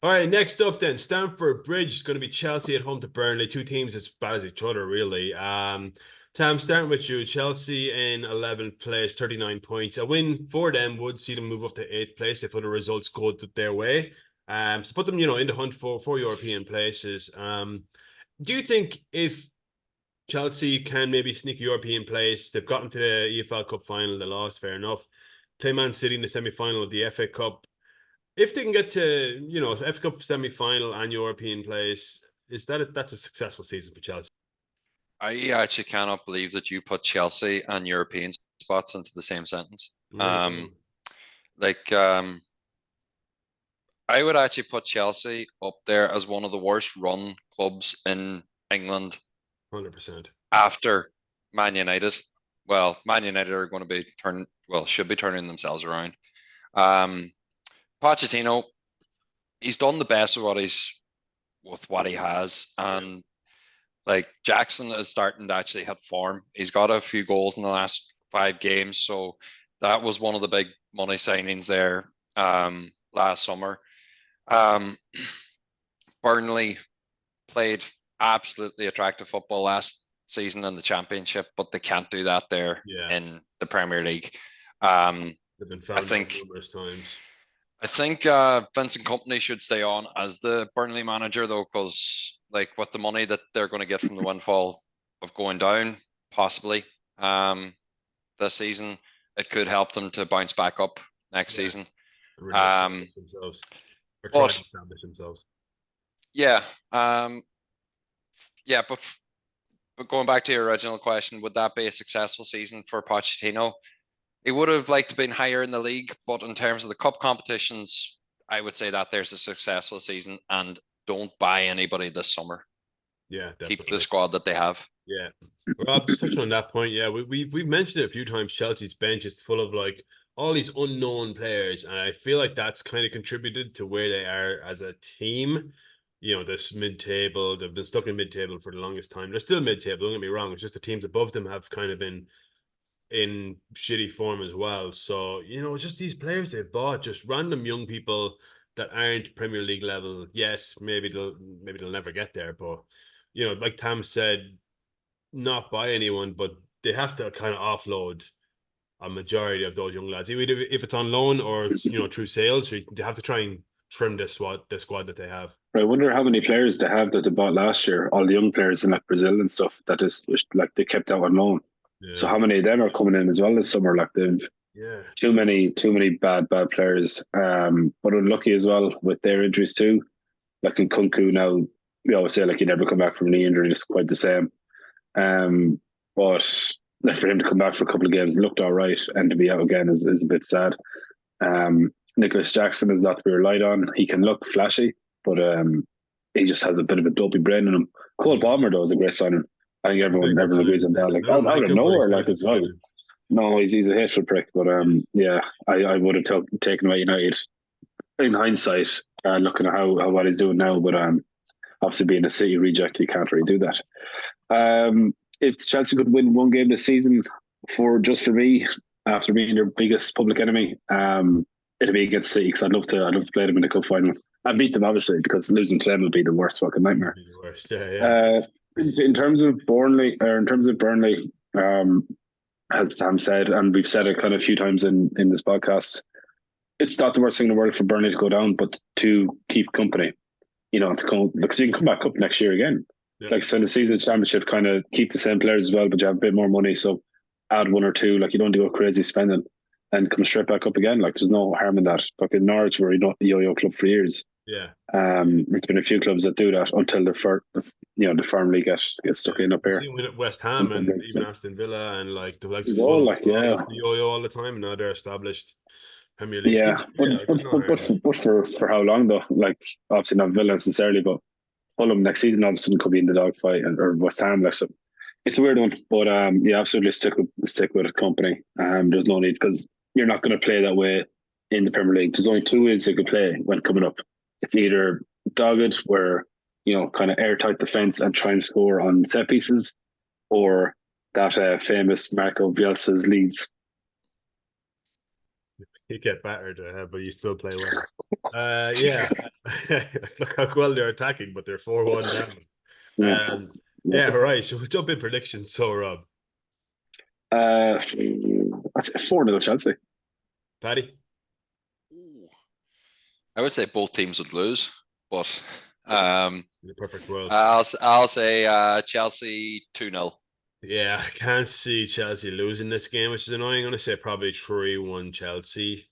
All right, next up then, Stamford Bridge is going to be Chelsea at home to Burnley. Two teams as bad as each other, really. Tam, starting with you, Chelsea in 11th place, 39 points. A win for them would see them move up to 8th place if other results go their way. So put them, in the hunt for European places. Do you think if Chelsea can maybe sneak a European place, they've gotten to the EFL Cup final, they lost, fair enough. Play Man City in the semi-final of the FA Cup, if they can get to, FA Cup semi-final and European place, that's a successful season for Chelsea. I actually cannot believe that you put Chelsea and European spots into the same sentence. There you go. Like I would actually put Chelsea up there as one of the worst run clubs in England 100%. after Man United. Well, Man United are going to should be turning themselves around. Um, Pochettino, he's done the best with what he has, and like Jackson is starting to actually hit form. He's got a few goals in the last 5 games, so that was one of the big money signings there last summer. Um, Burnley played absolutely attractive football last season in the Championship, but they can't do that there Yeah, in the Premier League. Um, they've been I found out think numerous times. I think Vincent Company should stay on as the Burnley manager though, because like with the money that they're going to get from the windfall of going down, possibly this season, it could help them to bounce back up next Yeah, season. really Um, establish themselves or try to but establish themselves. yeah, yeah, but going back to your original question, would that be a successful season for Pochettino? He would have liked to been higher in the league, but in terms of the cup competitions, I would say that there's a successful season and don't buy anybody this summer. Yeah, Keep the definitely. squad that they have. Yeah. Rob, just touching on that point, yeah, we've mentioned it a few times. Chelsea's bench is full of like all these unknown players, and I feel like that's kind of contributed to where they are as a team. This mid-table, they've been stuck in mid-table for the longest time. They're still mid-table, don't get me wrong. It's just the teams above them have kind of been in shitty form as well. So, just these players they've bought, just random young people that aren't Premier League level. Yes, maybe they'll never get there, but like Tam said, not by anyone, but they have to kind of offload a majority of those young lads, either if it's on loan or through sales. So they have to try and trim the squad that they have. I wonder how many players they have that they bought last year, all the young players in like Brazil and stuff that is like they kept out on loan. So Yeah, how many of them are coming in as well this summer? Like they've yeah, too many bad players. But unlucky as well with their injuries too. Like in Kunku now, we always say like he never come back from a knee injury. It's quite the same. But like for him to come back for a couple of games looked all right, and to be out again is a bit sad. Nicholas Jackson is not to be relied on. He can look flashy, but he just has a bit of a dopey brain in him. Cole yeah. Palmer though is a great signing. I think Very good everyone agrees signing. on that. Like I don't out like of him, but he's nowhere, been a like good as well. signing. No, he's a hateful prick, but yeah, I would have taken away United in hindsight, looking at how what he's doing now. But obviously being a City reject, he can't really do that. If Chelsea could win one game this season, for me, after being their biggest public enemy, it'd be against City because I'd love to play them in the cup final. I beat them obviously because losing to them would be the worst fucking Would nightmare. be the worst. Yeah, yeah. In terms of Burnley, as Sam said, and we've said it kind of a few times in this podcast, it's not the worst thing in the world for Burnley to go down, but to keep company, to come because you can come back up next year again. Yeah. Like so in the season championship, kind of keep the same players as well, but you have a bit more money, so add one or two. Like you don't have to go crazy spending and come straight back up again. Like there's no harm in that. Fucking Norwich were a yo-yo club for years. Yeah. There's been a few clubs that do that until the firmly get Yeah. stuck in up We've here. seen with West Ham and even Aston Villa and like the likes of All Fulham like as well. They yeah, used to yo-yo all the time, and now they're established Premier League team. yeah, but Yeah, but there's no but but harm. but for how long though? Like obviously not Villa necessarily, but Fulham next season all of a sudden could be in the dogfight, or West Ham. Like so, it's a weird one, but yeah, absolutely stick with it, company. There's no need because you're not going to play that way in the Premier League. There's only two ways you could play when coming up. It's either dogged, where kind of airtight defense and try and score on set pieces, or that famous Marco Bielsa's Leeds. You get battered, but you still play well. Yeah. Look how well they're attacking, but they're 4-1 down. Yeah. Yeah, right. Should we jump in predictions? So, Rob, That's 4-0 Chelsea. Paddy, Ooh. I would say both teams would lose, but um, in the perfect world. I'll say Chelsea 2-0. Yeah, I can't see Chelsea losing this game, which is annoying. I'm going to say probably 3-1 Chelsea.